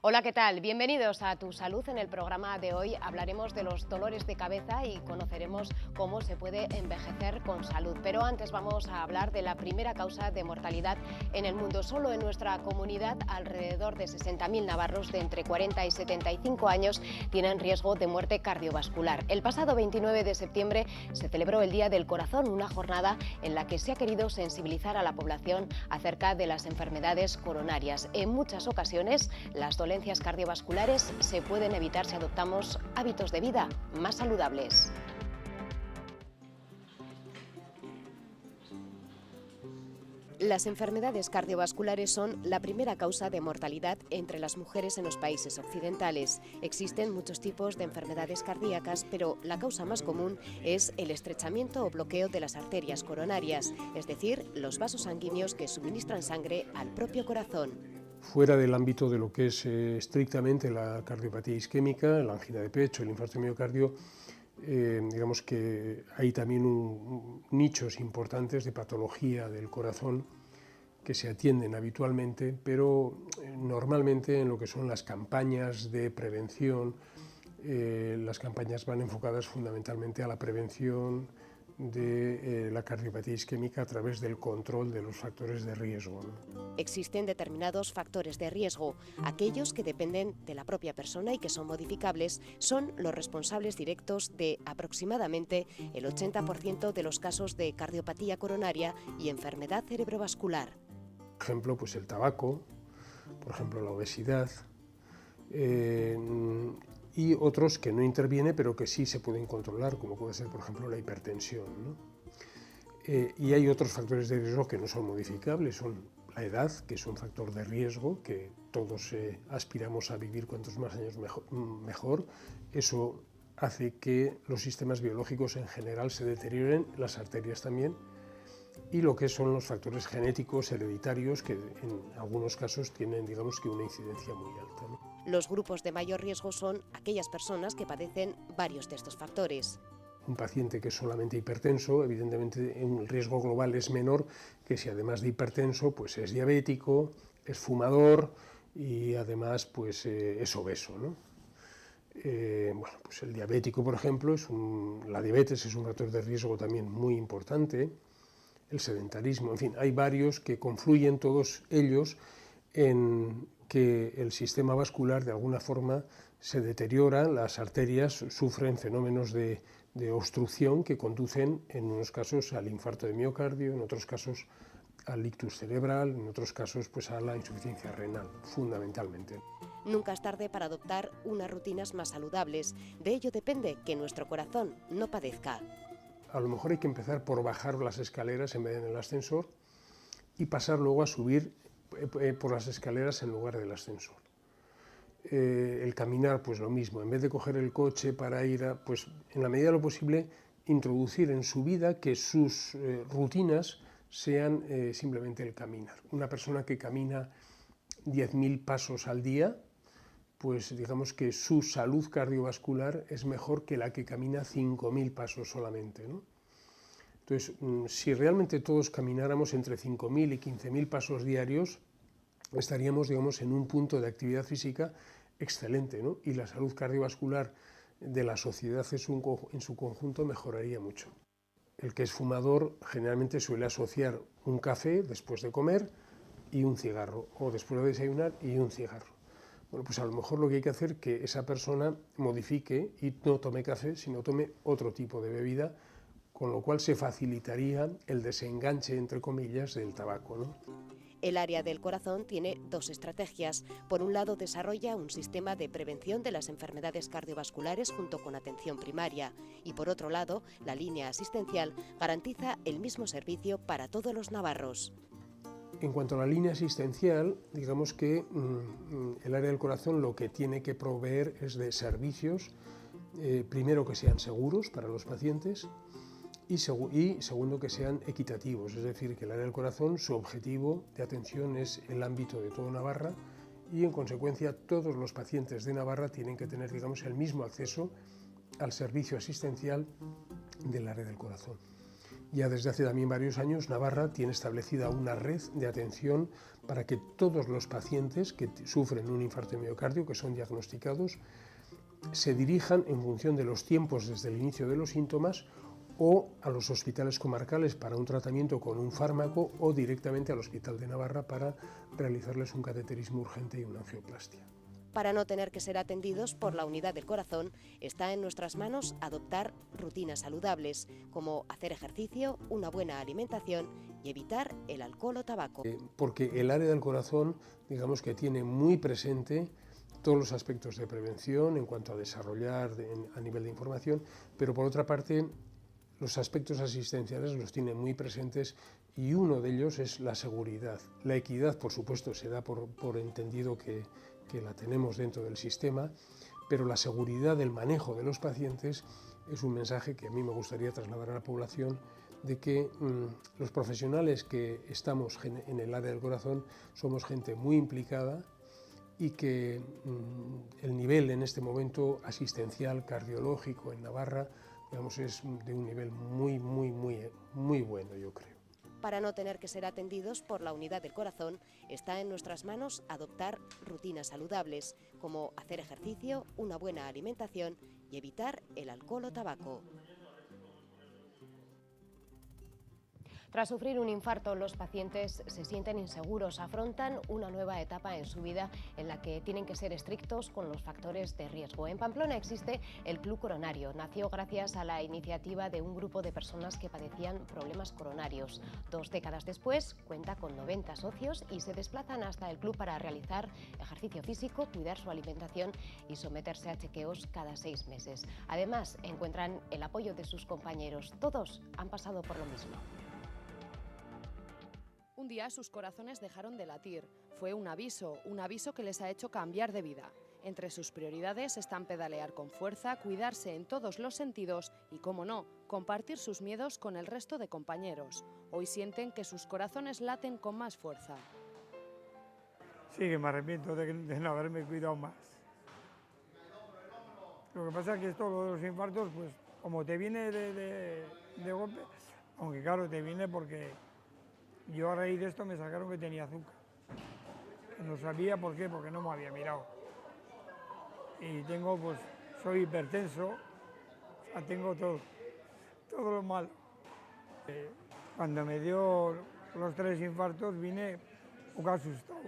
Hola, ¿qué tal? Bienvenidos a Tu Salud. En el programa de hoy hablaremos de los dolores de cabeza y conoceremos cómo se puede envejecer con salud. Pero antes vamos a hablar de la primera causa de mortalidad en el mundo. Solo en nuestra comunidad, alrededor de 60.000 navarros de entre 40 y 75 años tienen riesgo de muerte cardiovascular. El pasado 29 de septiembre se celebró el Día del Corazón, una jornada en la que se ha querido sensibilizar a la población acerca de las enfermedades coronarias. En muchas ocasiones, las dolencias cardiovasculares se pueden evitar si adoptamos hábitos de vida más saludables. Las enfermedades cardiovasculares son la primera causa de mortalidad entre las mujeres en los países occidentales. Existen muchos tipos de enfermedades cardíacas, pero la causa más común es el estrechamiento o bloqueo de las arterias coronarias, es decir, los vasos sanguíneos que suministran sangre al propio corazón. Fuera del ámbito de lo que es estrictamente la cardiopatía isquémica, la angina de pecho, el infarto de miocardio, digamos que hay también nichos importantes de patología del corazón que se atienden habitualmente, pero normalmente en lo que son las campañas de prevención, las campañas van enfocadas fundamentalmente a la prevención de la cardiopatía isquémica a través del control de los factores de riesgo, ¿no? Existen determinados factores de riesgo. Aquellos que dependen de la propia persona y que son modificables son los responsables directos de aproximadamente el 80% de los casos de cardiopatía coronaria y enfermedad cerebrovascular. Por ejemplo, pues el tabaco, por ejemplo la obesidad, y otros que no interviene pero que sí se pueden controlar, como puede ser por ejemplo la hipertensión, ¿no? Y hay otros factores de riesgo que no son modificables, son la edad, que es un factor de riesgo, que todos aspiramos a vivir cuantos más años mejor. Eso hace que los sistemas biológicos en general se deterioren, las arterias también, y lo que son los factores genéticos hereditarios, que en algunos casos tienen, digamos, que una incidencia muy alta, ¿no? Los grupos de mayor riesgo son aquellas personas que padecen varios de estos factores. Un paciente que es solamente hipertenso, evidentemente el riesgo global es menor que si además de hipertenso pues es diabético, es fumador y además pues es obeso, ¿no? Bueno, pues el diabético, por ejemplo, la diabetes es un factor de riesgo también muy importante, el sedentarismo, en fin, hay varios que confluyen todos ellos en que el sistema vascular de alguna forma se deteriora, las arterias sufren fenómenos de obstrucción que conducen en unos casos al infarto de miocardio, en otros casos al ictus cerebral, en otros casos pues a la insuficiencia renal, fundamentalmente. Nunca es tarde para adoptar unas rutinas más saludables. De ello depende que nuestro corazón no padezca. A lo mejor hay que empezar por bajar las escaleras en vez de en el ascensor y pasar luego a subir por las escaleras en lugar del ascensor. El caminar, pues lo mismo, en vez de coger el coche para ir a, pues en la medida de lo posible, introducir en su vida que sus rutinas sean simplemente el caminar. Una persona que camina 10.000 pasos al día, pues digamos que su salud cardiovascular es mejor que la que camina 5.000 pasos solamente, ¿no? Entonces, si realmente todos camináramos entre 5.000 y 15.000 pasos diarios, estaríamos, digamos, en un punto de actividad física excelente, ¿no? Y la salud cardiovascular de la sociedad en su conjunto mejoraría mucho. El que es fumador generalmente suele asociar un café después de comer y un cigarro, o después de desayunar y un cigarro. Bueno, pues a lo mejor lo que hay que hacer es que esa persona modifique y no tome café, sino tome otro tipo de bebida, con lo cual se facilitaría el desenganche, entre comillas, del tabaco, ¿no? El área del corazón tiene dos estrategias. Por un lado, desarrolla un sistema de prevención de las enfermedades cardiovasculares junto con atención primaria. Y por otro lado, la línea asistencial garantiza el mismo servicio para todos los navarros. En cuanto a la línea asistencial, digamos que el área del corazón lo que tiene que proveer es de servicios, primero que sean seguros para los pacientes, y segundo que sean equitativos, es decir, que el área del corazón, su objetivo de atención es el ámbito de toda Navarra y en consecuencia todos los pacientes de Navarra tienen que tener, digamos, el mismo acceso al servicio asistencial del área del corazón. Ya desde hace también varios años, Navarra tiene establecida una red de atención para que todos los pacientes que sufren un infarto de miocardio, que son diagnosticados, se dirijan en función de los tiempos desde el inicio de los síntomas o a los hospitales comarcales para un tratamiento con un fármaco o directamente al Hospital de Navarra para realizarles un cateterismo urgente y una angioplastia. Para no tener que ser atendidos por la unidad del corazón, está en nuestras manos adoptar rutinas saludables, como hacer ejercicio, una buena alimentación y evitar el alcohol o tabaco. Porque el área del corazón, digamos que tiene muy presente todos los aspectos de prevención en cuanto a desarrollar a nivel de información, pero por otra parte los aspectos asistenciales los tiene muy presentes y uno de ellos es la seguridad. La equidad, por supuesto, se da por entendido que la tenemos dentro del sistema, pero la seguridad del manejo de los pacientes es un mensaje que a mí me gustaría trasladar a la población de que los profesionales que estamos en el área del corazón somos gente muy implicada y que el nivel en este momento asistencial cardiológico en Navarra, digamos, es de un nivel muy bueno, yo creo. Para no tener que ser atendidos por la unidad del corazón, está en nuestras manos adoptar rutinas saludables, como hacer ejercicio, una buena alimentación y evitar el alcohol o tabaco. Tras sufrir un infarto, los pacientes se sienten inseguros, afrontan una nueva etapa en su vida en la que tienen que ser estrictos con los factores de riesgo. En Pamplona existe el Club Coronario. Nació gracias a la iniciativa de un grupo de personas que padecían problemas coronarios. 2 décadas después, cuenta con 90 socios y se desplazan hasta el club para realizar ejercicio físico, cuidar su alimentación y someterse a chequeos cada 6 meses. Además, encuentran el apoyo de sus compañeros. Todos han pasado por lo mismo. Un día sus corazones dejaron de latir. Fue un aviso que les ha hecho cambiar de vida. Entre sus prioridades están pedalear con fuerza, cuidarse en todos los sentidos y, cómo no, compartir sus miedos con el resto de compañeros. Hoy sienten que sus corazones laten con más fuerza. Sí, que me arrepiento de no haberme cuidado más. Lo que pasa es que esto, lo de los infartos, pues como te viene de golpe, aunque claro, te viene porque yo a raíz de esto me sacaron que tenía azúcar. No sabía por qué, porque no me había mirado. Y tengo, pues, soy hipertenso, o sea, tengo todo lo malo. Cuando me dio los 3 infartos vine un poco asustado,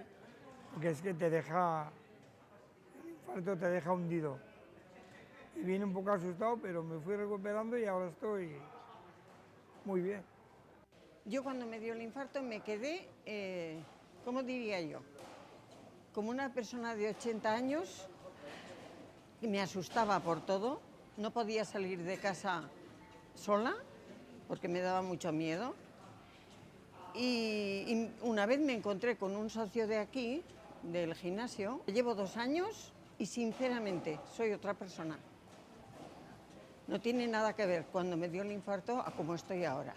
porque es que el infarto te deja hundido. Y vine un poco asustado, pero me fui recuperando y ahora estoy muy bien. Yo cuando me dio el infarto me quedé, ¿cómo diría yo? Como una persona de 80 años, y me asustaba por todo, no podía salir de casa sola, porque me daba mucho miedo. Y una vez me encontré con un socio de aquí, del gimnasio, llevo 2 años y sinceramente soy otra persona. No tiene nada que ver cuando me dio el infarto a cómo estoy ahora.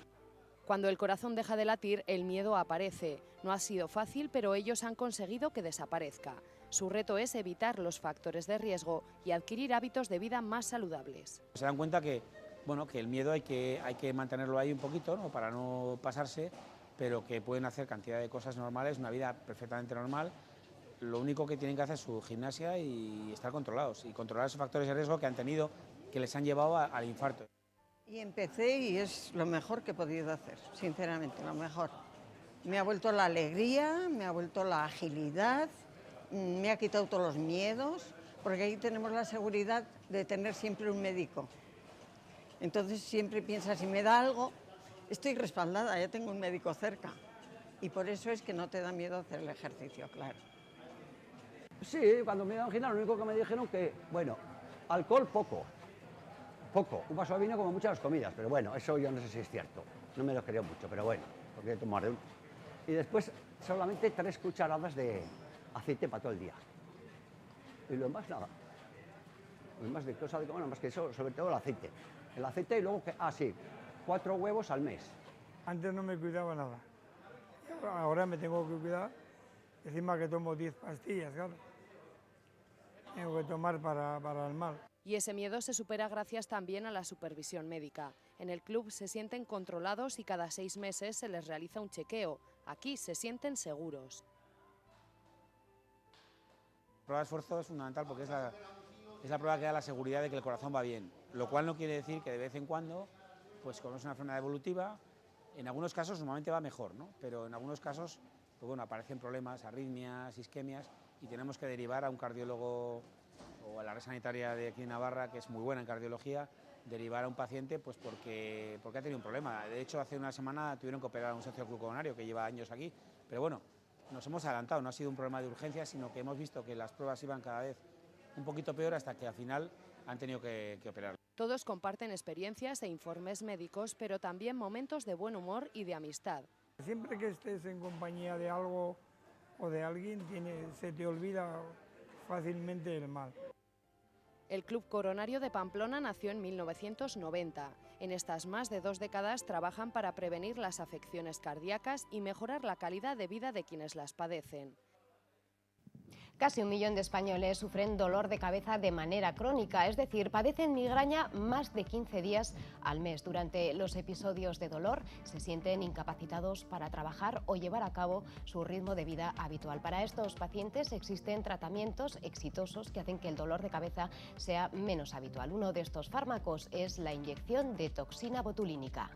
Cuando el corazón deja de latir, el miedo aparece. No ha sido fácil, pero ellos han conseguido que desaparezca. Su reto es evitar los factores de riesgo y adquirir hábitos de vida más saludables. Se dan cuenta que, bueno, que el miedo hay que mantenerlo ahí un poquito, ¿no?, para no pasarse, pero que pueden hacer cantidad de cosas normales, una vida perfectamente normal. Lo único que tienen que hacer es su gimnasia y estar controlados, y controlar esos factores de riesgo que han tenido, que les han llevado al infarto. Y empecé y es lo mejor que he podido hacer, sinceramente, lo mejor. Me ha vuelto la alegría, me ha vuelto la agilidad, me ha quitado todos los miedos, porque ahí tenemos la seguridad de tener siempre un médico. Entonces siempre piensas, si me da algo, estoy respaldada, ya tengo un médico cerca. Y por eso es que no te da miedo hacer el ejercicio, claro. Sí, cuando me dio angina lo único que me dijeron que, bueno, alcohol poco, un vaso de vino como muchas comidas, pero bueno, eso yo no sé si es cierto, no me lo creo mucho, pero bueno, porque tomar de uno. Y después solamente 3 cucharadas de aceite para todo el día. Y lo demás nada. Lo demás de cosas de comer, más que eso, sobre todo el aceite. El aceite y luego, 4 huevos al mes. Antes no me cuidaba nada. Ahora me tengo que cuidar, encima que tomo 10 pastillas, claro. Tengo que tomar para el mal. Y ese miedo se supera gracias también a la supervisión médica. En el club se sienten controlados y cada 6 meses se les realiza un chequeo. Aquí se sienten seguros. La prueba de esfuerzo es fundamental porque es la prueba que da la seguridad de que el corazón va bien, lo cual no quiere decir que de vez en cuando, pues como es una enfermedad evolutiva, en algunos casos normalmente va mejor, ¿no? Pero en algunos casos, pues bueno, aparecen problemas, arritmias, isquemias, y tenemos que derivar a un cardiólogo o a la red sanitaria de aquí en Navarra, que es muy buena en cardiología, derivar a un paciente pues porque ha tenido un problema. De hecho, hace una semana tuvieron que operar a un socio glucogonario que lleva años aquí, pero bueno, nos hemos adelantado, no ha sido un problema de urgencia, sino que hemos visto que las pruebas iban cada vez un poquito peor hasta que al final han tenido que operar. Todos comparten experiencias e informes médicos, pero también momentos de buen humor y de amistad. Siempre que estés en compañía de algo o de alguien, se te olvida fácilmente el mal. El Club Coronario de Pamplona nació en 1990. En estas más de 2 décadas trabajan para prevenir las afecciones cardíacas y mejorar la calidad de vida de quienes las padecen. Casi 1 millón de españoles sufren dolor de cabeza de manera crónica, es decir, padecen migraña más de 15 días al mes. Durante los episodios de dolor se sienten incapacitados para trabajar o llevar a cabo su ritmo de vida habitual. Para estos pacientes existen tratamientos exitosos que hacen que el dolor de cabeza sea menos habitual. Uno de estos fármacos es la inyección de toxina botulínica.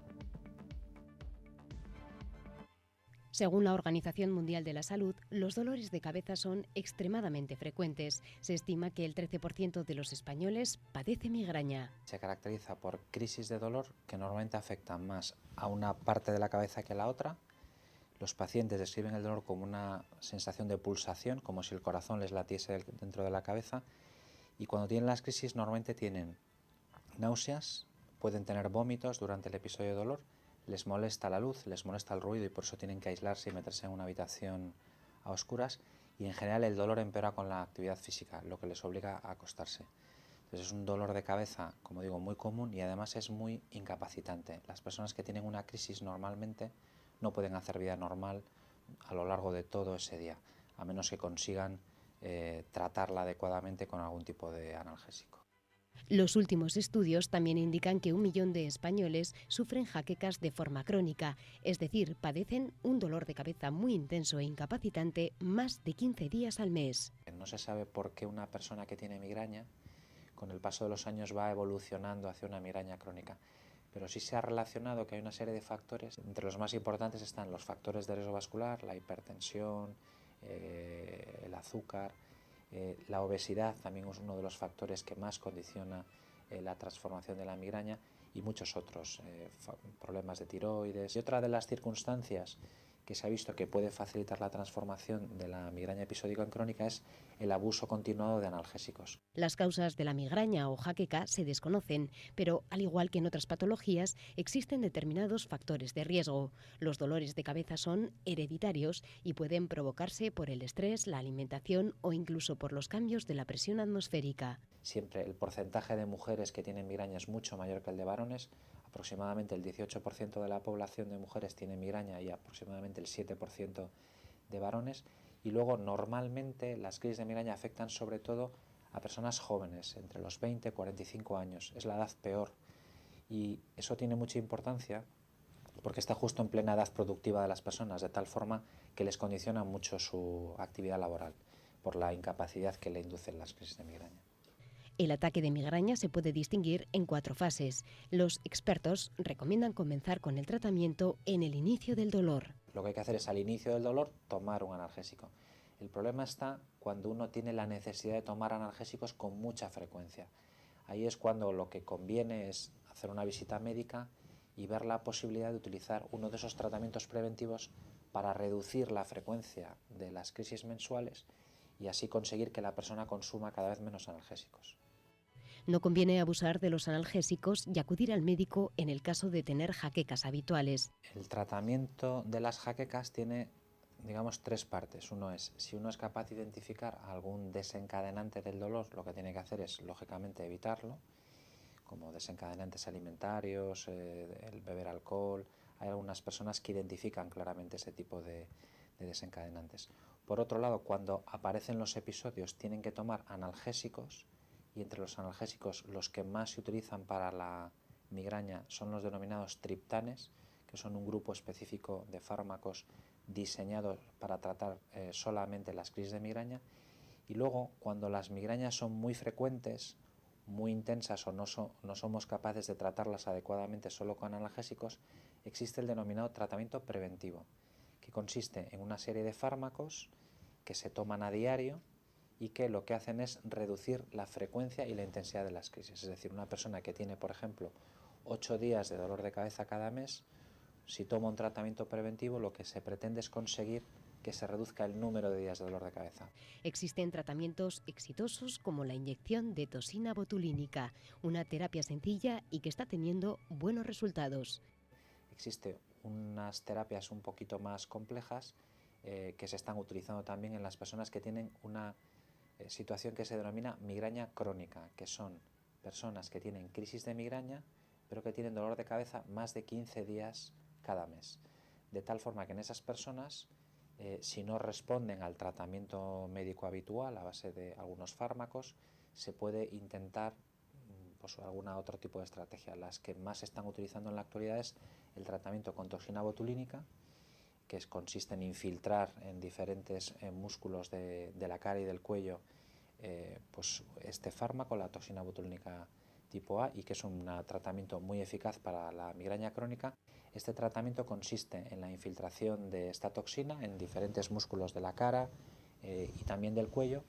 Según la Organización Mundial de la Salud, los dolores de cabeza son extremadamente frecuentes. Se estima que el 13% de los españoles padece migraña. Se caracteriza por crisis de dolor que normalmente afectan más a una parte de la cabeza que a la otra. Los pacientes describen el dolor como una sensación de pulsación, como si el corazón les latiese dentro de la cabeza. Y cuando tienen las crisis normalmente tienen náuseas, pueden tener vómitos durante el episodio de dolor, les molesta la luz, les molesta el ruido y por eso tienen que aislarse y meterse en una habitación a oscuras, y en general el dolor empeora con la actividad física, lo que les obliga a acostarse. Entonces es un dolor de cabeza, como digo, muy común y además es muy incapacitante. Las personas que tienen una crisis normalmente no pueden hacer vida normal a lo largo de todo ese día, a menos que consigan tratarla adecuadamente con algún tipo de analgésico. Los últimos estudios también indican que 1 millón de españoles sufren jaquecas de forma crónica, es decir, padecen un dolor de cabeza muy intenso e incapacitante más de 15 días al mes. No se sabe por qué una persona que tiene migraña, con el paso de los años va evolucionando hacia una migraña crónica, pero sí se ha relacionado que hay una serie de factores. Entre los más importantes están los factores de riesgo vascular, la hipertensión, el azúcar. La obesidad también es uno de los factores que más condiciona la transformación de la migraña y muchos otros problemas de tiroides. Y otra de las circunstancias que se ha visto que puede facilitar la transformación de la migraña episódica en crónica es el abuso continuado de analgésicos. Las causas de la migraña o jaqueca se desconocen, pero al igual que en otras patologías, existen determinados factores de riesgo. Los dolores de cabeza son hereditarios y pueden provocarse por el estrés, la alimentación o incluso por los cambios de la presión atmosférica. Siempre el porcentaje de mujeres que tienen migraña es mucho mayor que el de varones. Aproximadamente el 18% de la población de mujeres tiene migraña y aproximadamente el 7% de varones. Y luego normalmente las crisis de migraña afectan sobre todo a personas jóvenes, entre los 20 y 45 años. Es la edad peor y eso tiene mucha importancia porque está justo en plena edad productiva de las personas, de tal forma que les condiciona mucho su actividad laboral por la incapacidad que le inducen las crisis de migraña. El ataque de migraña se puede distinguir en 4 fases. Los expertos recomiendan comenzar con el tratamiento en el inicio del dolor. Lo que hay que hacer es al inicio del dolor tomar un analgésico. El problema está cuando uno tiene la necesidad de tomar analgésicos con mucha frecuencia. Ahí es cuando lo que conviene es hacer una visita médica y ver la posibilidad de utilizar uno de esos tratamientos preventivos para reducir la frecuencia de las crisis mensuales y así conseguir que la persona consuma cada vez menos analgésicos. No conviene abusar de los analgésicos y acudir al médico en el caso de tener jaquecas habituales. El tratamiento de las jaquecas tiene, digamos, 3 partes. Uno es, si uno es capaz de identificar algún desencadenante del dolor, lo que tiene que hacer es, lógicamente, evitarlo, como desencadenantes alimentarios, el beber alcohol. Hay algunas personas que identifican claramente ese tipo de desencadenantes. Por otro lado, cuando aparecen los episodios, tienen que tomar analgésicos, y entre los analgésicos los que más se utilizan para la migraña son los denominados triptanes, que son un grupo específico de fármacos diseñados para tratar solamente las crisis de migraña. Y luego, cuando las migrañas son muy frecuentes, muy intensas o no somos capaces de tratarlas adecuadamente solo con analgésicos, existe el denominado tratamiento preventivo, que consiste en una serie de fármacos que se toman a diario y que lo que hacen es reducir la frecuencia y la intensidad de las crisis. Es decir, una persona que tiene, por ejemplo, 8 días de dolor de cabeza cada mes, si toma un tratamiento preventivo, lo que se pretende es conseguir que se reduzca el número de días de dolor de cabeza. Existen tratamientos exitosos como la inyección de toxina botulínica, una terapia sencilla y que está teniendo buenos resultados. Existen unas terapias un poquito más complejas que se están utilizando también en las personas que tienen una situación que se denomina migraña crónica, que son personas que tienen crisis de migraña, pero que tienen dolor de cabeza más de 15 días cada mes. De tal forma que en esas personas, si no responden al tratamiento médico habitual a base de algunos fármacos, se puede intentar pues, algún otro tipo de estrategia. Las que más se están utilizando en la actualidad es el tratamiento con toxina botulínica, que consiste en infiltrar en diferentes músculos de la cara y del cuello pues este fármaco, la toxina botulínica tipo A, y que es un tratamiento muy eficaz para la migraña crónica. Este tratamiento consiste en la infiltración de esta toxina en diferentes músculos de la cara y también del cuello,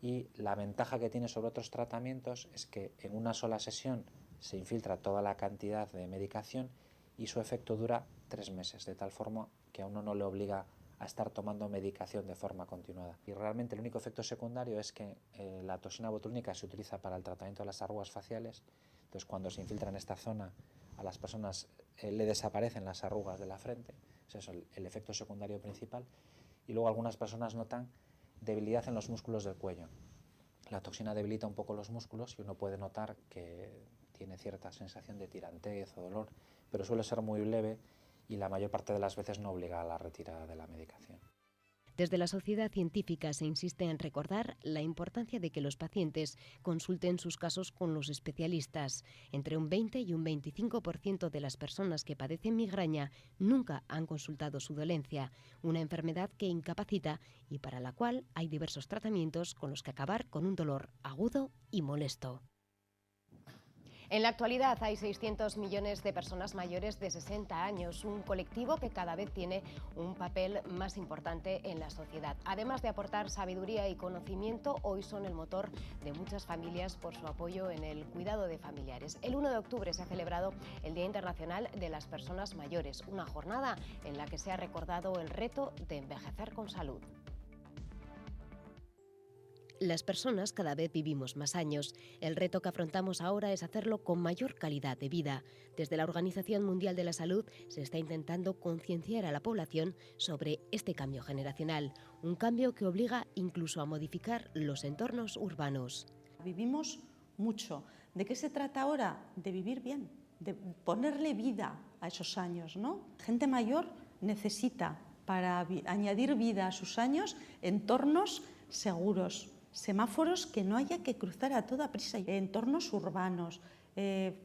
y la ventaja que tiene sobre otros tratamientos es que en una sola sesión se infiltra toda la cantidad de medicación y su efecto dura 3 meses, de tal forma que a uno no le obliga a estar tomando medicación de forma continuada. Y realmente el único efecto secundario es que la toxina botulínica se utiliza para el tratamiento de las arrugas faciales. Entonces, cuando se infiltra en esta zona, a las personas le desaparecen las arrugas de la frente. Es eso, el efecto secundario principal. Y luego algunas personas notan debilidad en los músculos del cuello. La toxina debilita un poco los músculos y uno puede notar que tiene cierta sensación de tirantez o dolor, pero suele ser muy leve y la mayor parte de las veces no obliga a la retirada de la medicación. Desde la sociedad científica se insiste en recordar la importancia de que los pacientes consulten sus casos con los especialistas. Entre un 20 y un 25% de las personas que padecen migraña nunca han consultado su dolencia, una enfermedad que incapacita y para la cual hay diversos tratamientos con los que acabar con un dolor agudo y molesto. En la actualidad hay 600 millones de personas mayores de 60 años, un colectivo que cada vez tiene un papel más importante en la sociedad. Además de aportar sabiduría y conocimiento, hoy son el motor de muchas familias por su apoyo en el cuidado de familiares. El 1 de octubre se ha celebrado el Día Internacional de las Personas Mayores, una jornada en la que se ha recordado el reto de envejecer con salud. Las personas cada vez vivimos más años. El reto que afrontamos ahora es hacerlo con mayor calidad de vida. Desde la Organización Mundial de la Salud se está intentando concienciar a la población sobre este cambio generacional, un cambio que obliga incluso a modificar los entornos urbanos. Vivimos mucho. ¿De qué se trata ahora? De vivir bien, de ponerle vida a esos años, ¿no? Gente mayor necesita, para añadir vida a sus años, entornos seguros, semáforos que no haya que cruzar a toda prisa, entornos urbanos,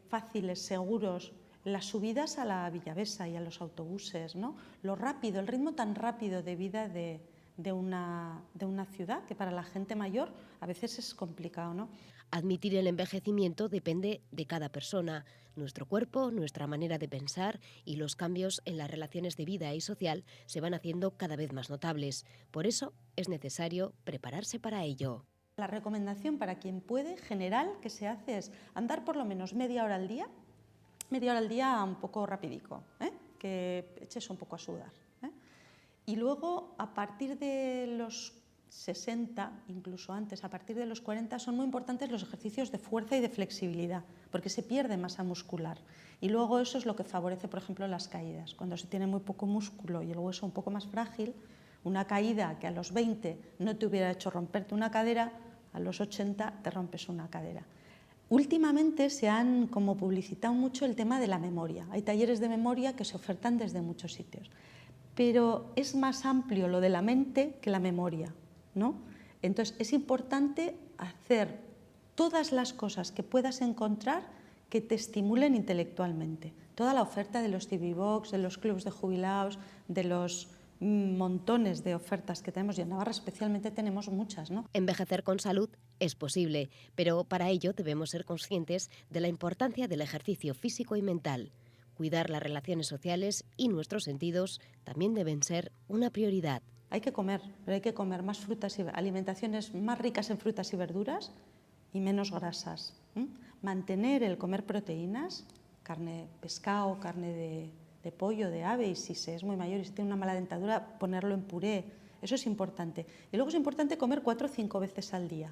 fáciles, seguros, las subidas a la Villavesa y a los autobuses, ¿no? Lo rápido, el ritmo tan rápido de vida de una ciudad que para la gente mayor a veces es complicado, ¿no? Admitir el envejecimiento depende de cada persona. Nuestro cuerpo, nuestra manera de pensar y los cambios en las relaciones de vida y social se van haciendo cada vez más notables. Por eso es necesario prepararse para ello. La recomendación para quien puede, general, que se hace es andar por lo menos media hora al día un poco rapidico, que eches un poco a sudar. Y luego, a partir de los 60, incluso antes, a partir de los 40, son muy importantes los ejercicios de fuerza y de flexibilidad, porque se pierde masa muscular. Y luego eso es lo que favorece, por ejemplo, las caídas. Cuando se tiene muy poco músculo y el hueso un poco más frágil, una caída que a los 20 no te hubiera hecho romperte una cadera, a los 80 te rompes una cadera. Últimamente se han como publicitado mucho el tema de la memoria. Hay talleres de memoria que se ofertan desde muchos sitios. Pero es más amplio lo de la mente que la memoria, ¿no? Entonces es importante hacer todas las cosas que puedas encontrar que te estimulen intelectualmente. Toda la oferta de los TV Box, de los clubs de jubilados, de los montones de ofertas que tenemos, y en Navarra especialmente tenemos muchas, ¿no? Envejecer con salud es posible, pero para ello debemos ser conscientes de la importancia del ejercicio físico y mental. Cuidar las relaciones sociales y nuestros sentidos también deben ser una prioridad. Hay que comer, pero hay que comer más frutas y alimentaciones más ricas en frutas y verduras y menos grasas. Mantener el comer proteínas, carne, pescado, carne de pollo, de ave, y si se es muy mayor y si tiene una mala dentadura, ponerlo en puré. Eso es importante. Y luego es importante comer 4 o 5 veces al día,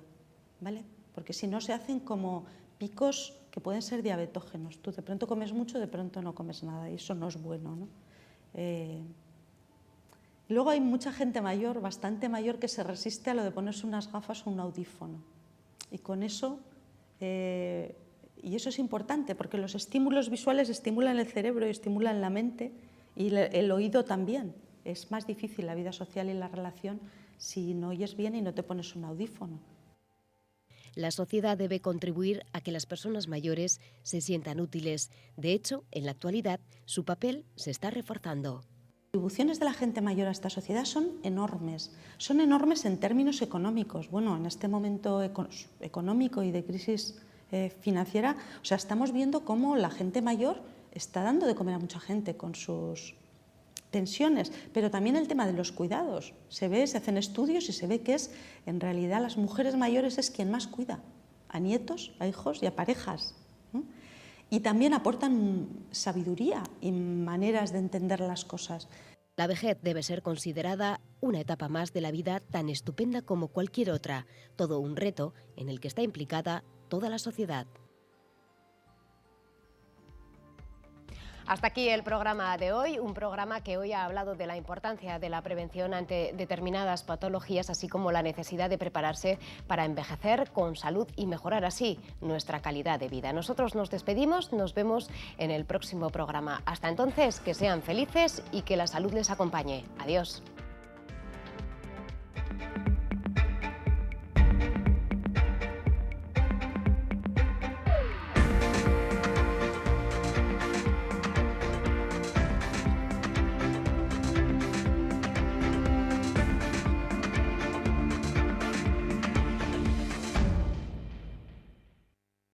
¿vale? Porque si no se hacen como picos que pueden ser diabetógenos. Tú de pronto comes mucho, de pronto no comes nada, y eso no es bueno, ¿no? Luego hay mucha gente mayor, bastante mayor, que se resiste a lo de ponerse unas gafas o un audífono. Y con eso, y eso es importante, porque los estímulos visuales estimulan el cerebro y estimulan la mente, y el oído también. Es más difícil la vida social y la relación si no oyes bien y no te pones un audífono. La sociedad debe contribuir a que las personas mayores se sientan útiles. De hecho, en la actualidad, su papel se está reforzando. Las contribuciones de la gente mayor a esta sociedad son enormes en términos económicos. Bueno, en este momento económico y de crisis financiera, o sea, estamos viendo cómo la gente mayor está dando de comer a mucha gente con sus pensiones, pero también el tema de los cuidados. Se hacen estudios y se ve que es, en realidad, las mujeres mayores es quien más cuida a nietos, a hijos y a parejas. Y también aportan sabiduría y maneras de entender las cosas. La vejez debe ser considerada una etapa más de la vida tan estupenda como cualquier otra, todo un reto en el que está implicada toda la sociedad. Hasta aquí el programa de hoy, un programa que hoy ha hablado de la importancia de la prevención ante determinadas patologías, así como la necesidad de prepararse para envejecer con salud y mejorar así nuestra calidad de vida. Nosotros nos despedimos, nos vemos en el próximo programa. Hasta entonces, que sean felices y que la salud les acompañe. Adiós.